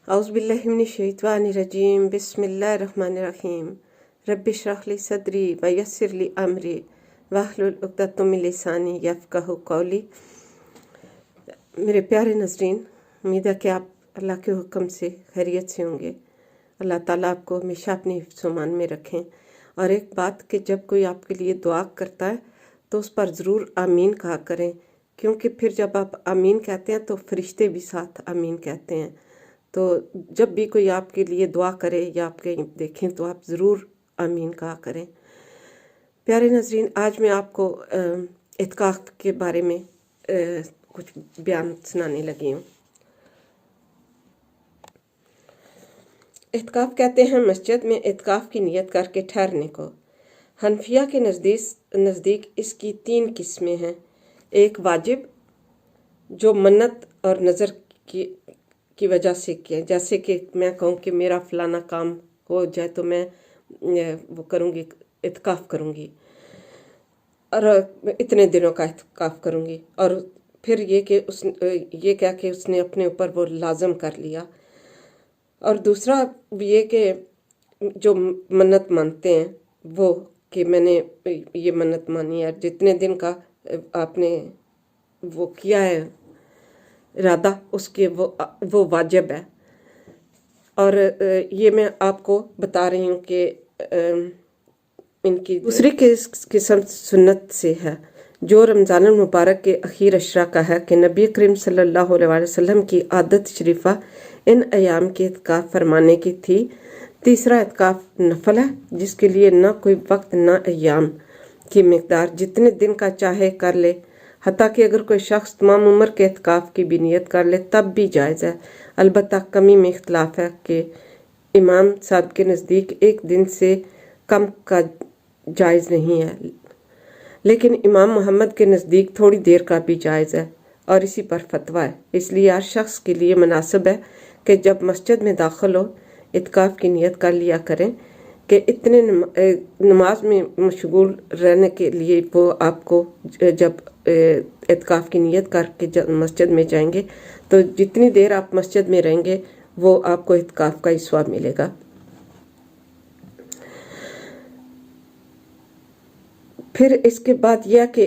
औज़ुबिल्लाहिमिनश्शैतानिर्रजीम बिस्मिल्लाहिर्रहमानिर्रहीम रब्बि इश्रह ली सदरी व यस्सिर ली अमरी वहलुल उक़दतम मिन लिसानी यफ़क़हू क़ौली। मेरे प्यारे नज़रीन, उम्मीद है कि आप अल्लाह के हुक्म से खैरियत से होंगे। अल्लाह ताला आपको हमेशा अपने हिफ्ज़-ओ-मान में रखें। और एक बात कि जब कोई आपके लिए दुआ करता है तो उस पर ज़रूर आमीन कहा करें, क्योंकि फिर जब आप आमीन कहते हैं तो फरिश्ते भी साथ आमीन कहते हैं। तो जब भी कोई आपके लिए दुआ करे या आप कहीं देखें तो आप ज़रूर आमीन कहा करें। प्यारे नज़रीन, आज मैं आपको इत्काफ़ के बारे में कुछ बयान सुनाने लगी हूँ। इत्काफ़ कहते हैं मस्जिद में इत्काफ़ की नियत करके ठहरने को। हनफिया के नज़दीक इसकी 3 किस्में हैं। एक वाजिब, जो मन्नत और नज़र की वजह से किया, जैसे कि मैं कहूँ कि मेरा फ़लाना काम हो जाए तो मैं वो करूँगी, इत्काफ़ करूँगी और इतने दिनों का इत्काफ़ करूँगी। और फिर ये कह के उसने अपने ऊपर वो लाज़म कर लिया। और दूसरा ये कि जो मन्नत मानते हैं वो कि मैंने ये मन्नत मानी है, जितने दिन का आपने वो किया है इरादा, उसके वो वाजिब है। और ये मैं आपको बता रही हूँ कि इनकी दूसरी किस्म सुन्नत से है, जो रमज़ान मुबारक के आखिर अशरा का है कि नबी करीम सल्लल्लाहु अलैहि वसल्लम की आदत शरीफा इन अयाम की इत्काफ़ फरमाने की थी। तीसरा इत्काफ़ नफल है, जिसके लिए न कोई वक्त न अयाम की मिकदार, जितने दिन का चाहे कर ले। हत्ता कि अगर कोई शख्स तमाम उम्र के इत्काफ़ की भी नियत कर ले तब भी जायज़ है। अलबत्ता कमी में इख्तलाफ है कि इमाम साहब के नज़दीक एक दिन से कम का जायज़ नहीं है, लेकिन इमाम मोहम्मद के नज़दीक थोड़ी देर का भी जायज़ है और इसी पर फतवा है। इसलिए हर शख्स के लिए मुनासिब है कि जब मस्जिद में दाखिल हो इत्काफ़ की नियत कर लिया करें कि इतने नमाज में मशगूल रहने के लिए वो आपको जब इत्काफ़ की नियत करके जब मस्जिद में जाएंगे तो जितनी देर आप मस्जिद में रहेंगे वो आपको इत्काफ़ का ही सवाब मिलेगा। फिर इसके बाद यह कि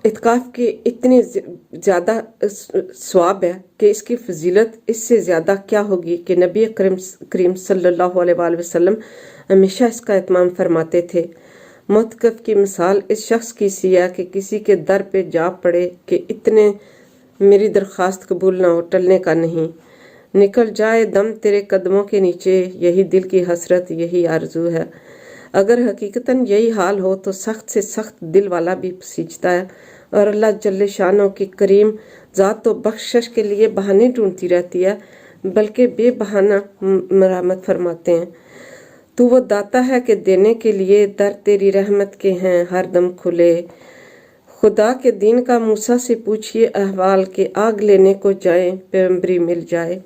इत्काफ़ के इतने ज़्यादा सवाब है कि इसकी फजीलत इससे ज़्यादा क्या होगी कि नबी करीम सल्लल्लाहु अलैहि वसल्लम हमेशा इसका इत्माम फरमाते थे। मुतकफ़ की मिसाल इस शख्स की सी है कि किसी के दर पे जा पड़े कि इतने मेरी दरख्वास्त कबूल ना हो, टलने का नहीं, निकल जाए दम तेरे कदमों के नीचे, यही दिल की हसरत, यही आरज़ू है। अगर हकीकतन यही हाल हो तो सख्त से सख्त दिल वाला भी पसीजता है। और अल्लाह जल्ले शानो की करीम ज़ात तो बख्शिश के लिए बहाने ढूंढती रहती है, बल्कि बेबहाना मरामत फरमाते हैं। तू वो दाता है कि देने के लिए दर तेरी रहमत के हैं हर दम खुले। खुदा के दीन का मूसा से पूछिए अहवाल के आग लेने को जाए पैगंबरी मिल जाए।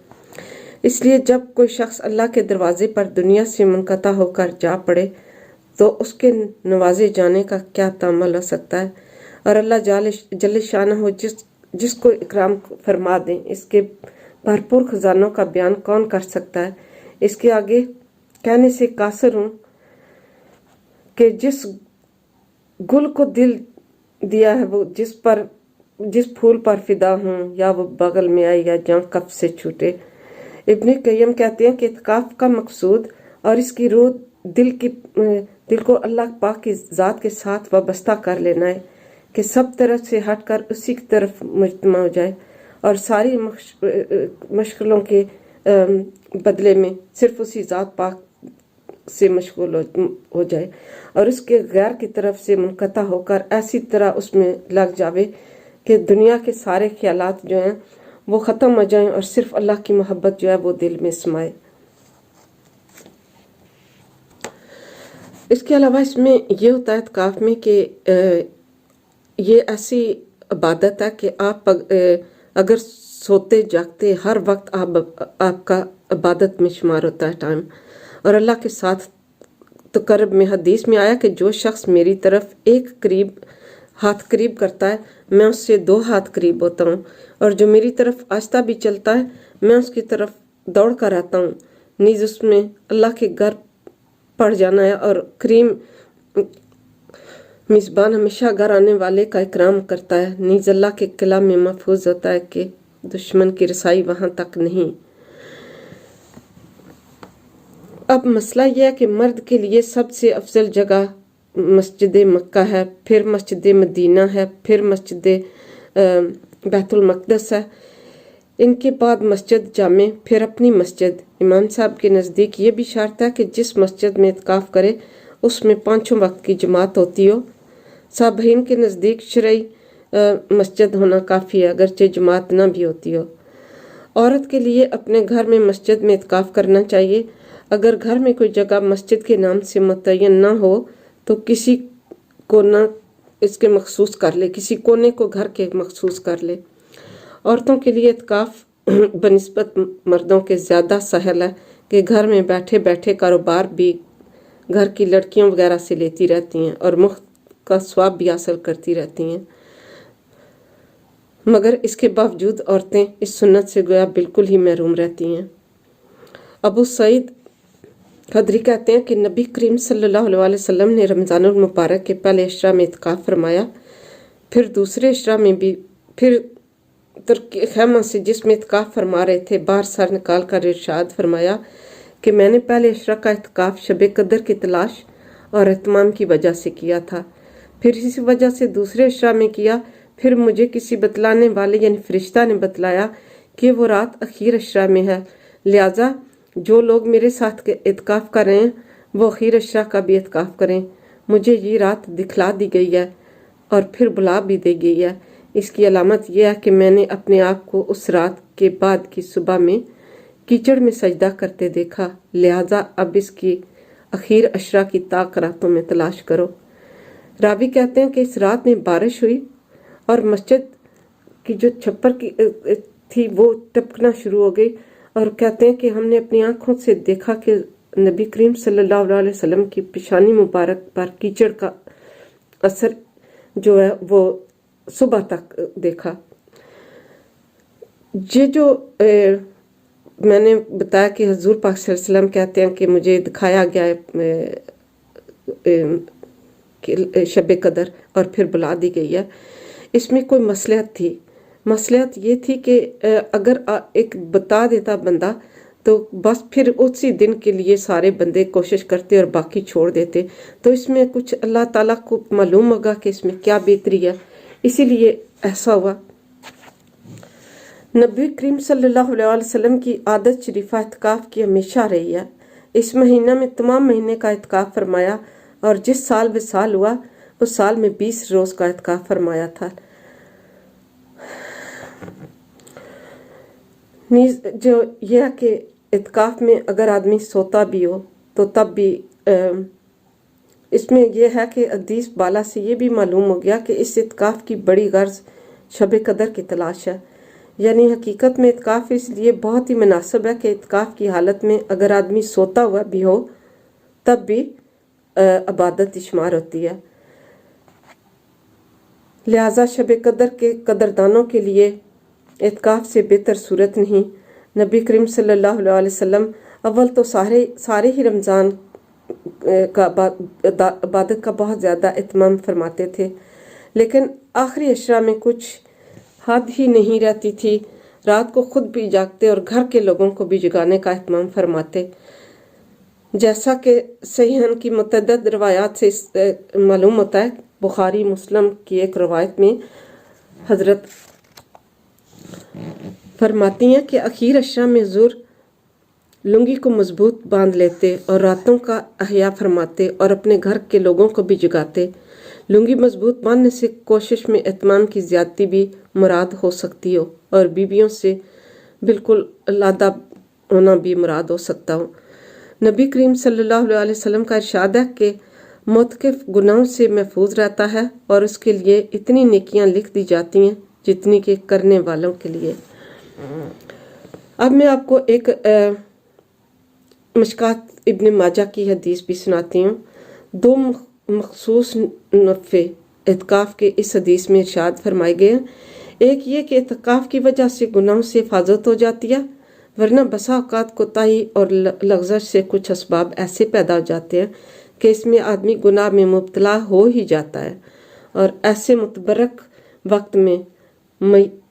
इसलिए जब कोई शख्स अल्लाह के दरवाजे पर दुनिया से मुनक़ता होकर जा पड़े तो उसके नवाजे जाने का क्या तामल हो सकता है। और अल्लाह जल्ले शानहू जिसको इकराम फरमा दें, इसके भरपूर खजानों का बयान कौन कर सकता है। इसके आगे कहने से कासर हूँ कि जिस गुल को दिल दिया है वो जिस फूल पर फिदा हूँ, या वो बगल में आई या जहाँ कफ से छूटे। इब्न क़य्यम कहते हैं कि इत्काफ़ का मकसूद और इसकी रूह दिल को अल्लाह पाक की ज़ात के साथ वाबस्ता कर लेना है कि सब तरफ से हटकर उसी की तरफ मुजतमा हो जाए और सारी मशगलों के बदले में सिर्फ उसी ज़ात पाक से मशगूल हो जाए और उसके गैर की तरफ से मुनक़ता होकर ऐसी तरह उसमें लग जावे कि दुनिया के सारे ख्यालात जो हैं वो ख़त्म हो जाएं और सिर्फ अल्लाह की मोहब्बत जो है वो दिल में समाए। इसके अलावा इसमें ये होता है इत्काफ़ में कि ये ऐसी इबादत है कि आप अगर सोते जागते हर वक्त आपका इबादत में शुमार होता है टाइम। और अल्लाह के साथ तक़र्रुब में हदीस में आया कि जो शख्स मेरी तरफ एक हाथ करीब करता है मैं उससे 2 हाथ करीब होता हूँ, और जो मेरी तरफ आस्ता भी चलता है मैं उसकी तरफ दौड़ कर आता हूँ, नीज उसमें अल्लाह के घर पड़ जाना है। और करीम मिज़बान हमेशा घर आने वाले का इकराम करता है। नीज अल्लाह के कलाम में महफूज होता है कि दुश्मन की रसाई वहाँ तक नहीं। अब मसला यह है कि मर्द के लिए सबसे अफजल जगह मस्जिद मक्का है, फिर मस्जिद मदीना है, फिर मस्जिद बैतुल मक़दस है, इनके बाद मस्जिद जामे, फिर अपनी मस्जिद। इमाम साहब के नज़दीक ये भी शर्त है कि जिस मस्जिद में इत्काफ़ करे उसमें पाँचों वक्त की जमात होती हो। साबहीन के नज़दीक शरई मस्जिद होना काफ़ी है, अगरचे जमात ना भी होती हो। औरत के लिए अपने घर में मस्जिद में इत्काफ़ करना चाहिए। अगर घर में कोई जगह मस्जिद के नाम से मुतय्यन ना हो तो किसी कोना इसके मखसूस कर ले, किसी कोने को घर के मखसूस कर ले। औरतों के लिए इत्काफ़ बनिस्बत मर्दों के ज़्यादा सहल है कि घर में बैठे बैठे कारोबार भी घर की लड़कियों वगैरह से लेती रहती हैं और मुफ्त का स्वाब भी हासिल करती रहती हैं। मगर इसके बावजूद औरतें इस सुन्नत से गोया बिल्कुल ही महरूम रहती हैं। अबू सईद खदरी कहते हैं कि नबी करीम सल्लल्लाहु अलैहि वसल्लम ने रमज़ानुल मुबारक के पहले इशरा में इत्काफ़ फरमाया, फिर दूसरे इशरा में भी, फिर तुर्की खैमा से जिसमें इत्काफ़ फरमा रहे थे बाहर सर निकाल कर इरशाद फरमाया कि मैंने पहले इशरा का इत्काफ़ शब कदर की तलाश और एहतमाम की वजह से किया था, फिर इसी वजह से दूसरे इशरा में किया। फिर मुझे किसी बतलाने वाले यानी फरिश्ता ने बतलाया कि वो रात अखीर इशरा में है, लिहाजा जो लोग मेरे साथ इत्काफ़ कर रहे हैं वो अखीर इशरा का भी इत्काफ़ करें। मुझे ये रात दिखला दी गई है और फिर बुला भी दी गई है। इसकी अलामत यह है कि मैंने अपने आप को उस रात के बाद की सुबह में कीचड़ में सजदा करते देखा, लिहाजा अब इसकी अखीर अशरा की ताक रातों में तलाश करो। रावी कहते हैं कि इस रात में बारिश हुई और मस्जिद की जो छप्पर की थी वो टपकना शुरू हो गई, और कहते हैं कि हमने अपनी आंखों से देखा कि नबी करीम सल्लल्लाहु अलैहि वसल्लम की पेशानी मुबारक पर कीचड़ का असर जो है वो सुबह तक देखा। ये जो मैंने बताया कि हजूर पाक सल्लल्लाहु अलैहि वसल्लम कहते हैं कि मुझे दिखाया गया है शब कदर और फिर बुला दी गई है, इसमें कोई मसलहत थी। मसलहत ये थी कि अगर एक बता देता बंदा तो बस फिर उसी दिन के लिए सारे बंदे कोशिश करते और बाकी छोड़ देते, तो इसमें कुछ अल्लाह ताला को मालूम होगा कि इसमें क्या बेहतरी है, इसीलिए ऐसा हुआ। नबी करीम सल्लल्लाहु अलैहि वसल्लम की आदत शरीफा इत्काफ़ की हमेशा रही है। इस महीना में तमाम महीने का इत्काफ़ फरमाया और जिस साल विसाल हुआ उस साल में 20 रोज़ का इत्काफ़ फरमाया था। जो यह है कि इत्काफ़ में अगर आदमी सोता भी हो तो तब भी इसमें यह है कि हदीस बाला से ये भी मालूम हो गया कि इस इत्काफ़ की बड़ी गर्ज शब कदर की तलाश है। यानी हकीकत में इत्काफ़ इसलिए बहुत ही मुनासिब है कि इत्काफ़ की हालत में अगर आदमी सोता हुआ भी हो तब भी इबादत शुमार होती है। लिहाजा शब कदर के कदरदानों के लिए इत्काफ़ से बेहतर सूरत नहीं। नबी करीम सल्लल्लाहु अलैहि वसल्लम अव्वल तो सारे ही रमज़ान का इबादत का बहुत ज़्यादा एहतमाम फरमाते थे, लेकिन आखिरी अशरा में कुछ हद ही नहीं रहती थी। रात को खुद भी जागते और घर के लोगों को भी जगाने का एहतमाम फरमाते, जैसा कि सहीहन की मुतअद्दिद रवायात से मालूम होता है। बुखारी मुस्लिम की एक रवायत में हजरत फरमाती हैं कि आखिर अशरा में हुज़ूर लुंगी को मजबूत बांध लेते और रातों का अहया फरमाते और अपने घर के लोगों को भी जगाते। लुंगी मजबूत बांधने से कोशिश में एहतमाम की ज़्यादती भी मुराद हो सकती हो और बीवियों से बिल्कुल अलादा होना भी मुराद हो सकता हो। नबी करीम सल्लल्लाहु अलैहि वसल्लम का इरशाद है कि मुतकिफ गुनाहों से महफूज रहता है और उसके लिए इतनी नेकियां लिख दी जाती हैं जितनी के करने वालों के लिए। अब मैं आपको एक मशकात इब्न माजा की हदीस भी सुनाती हूँ। दो मखसूस नफ़े इत्काफ़ के इस हदीस में इरशाद फरमाए गए हैं। एक ये कि इत्काफ़ की वजह से गुनाहों से हिफाजत हो जाती है वरना बसा औकात कोताही और लग़ज़श से कुछ असबाब ऐसे पैदा हो जाते हैं कि इसमें आदमी गुनाह में मुब्तला हो ही जाता है, और ऐसे मुतबरक वक्त में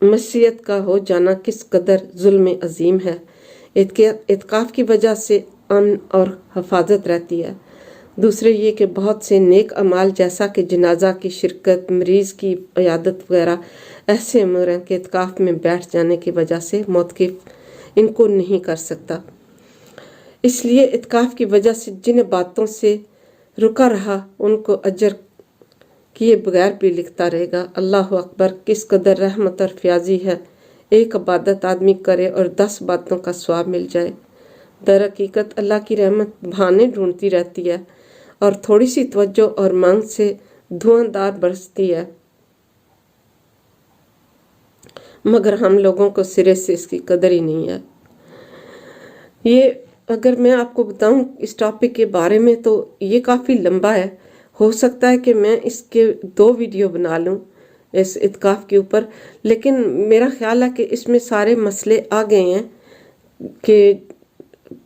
मसीयत का हो जाना किस कदर जुल्म अजीम है। इत्काफ की वजह से अमन और हफाजत रहती है। दूसरे ये कि बहुत से नेक अमाल जैसा कि जनाजा की शिरकत, मरीज़ की इयादत वगैरह ऐसे अमूर हैं कि इत्काफ में बैठ जाने की वजह से मौतकिफ इनको नहीं कर सकता। इसलिए इत्काफ की वजह से जिन बातों से रुका रहा उनको अजर किए बगैर भी लिखता रहेगा। अल्लाह अकबर, किस कदर रहमत और फ्याजी है। एक इबादत आदमी करे और 10 बातों का स्वाब मिल जाए। दर हकीकत अल्लाह की रहमत बहाने ढूंढती रहती है और थोड़ी सी तवज्जो और मांग से धुआंधार बरसती है, मगर हम लोगों को सिरे से इसकी कदर ही नहीं है। ये अगर मैं आपको बताऊं इस टॉपिक के बारे में तो ये काफ़ी लंबा है। हो सकता है कि मैं इसके 2 वीडियो बना लूं इस इत्काफ के ऊपर, लेकिन मेरा ख्याल है कि इसमें सारे मसले आ गए हैं कि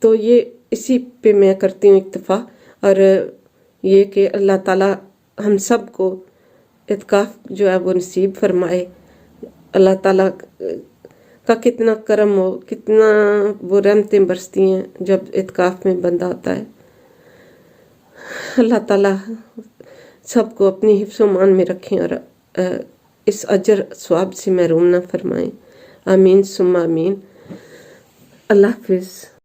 तो ये इसी पे मैं करती हूँ इक्तफा, और ये कि अल्लाह ताला हम सब को इत्काफ जो है वो नसीब फरमाए। अल्लाह ताला का कितना करम हो, कितना वो रहमतें बरसती हैं जब इत्काफ में बंदा होता है। अल्लाह ताला सबको अपनी हिफ्ज़ मान में रखें और इस अजर स्वाब से महरूम न फरमाएं। आमीन सुम्मा आमीन। अल्लाह हाफिज़।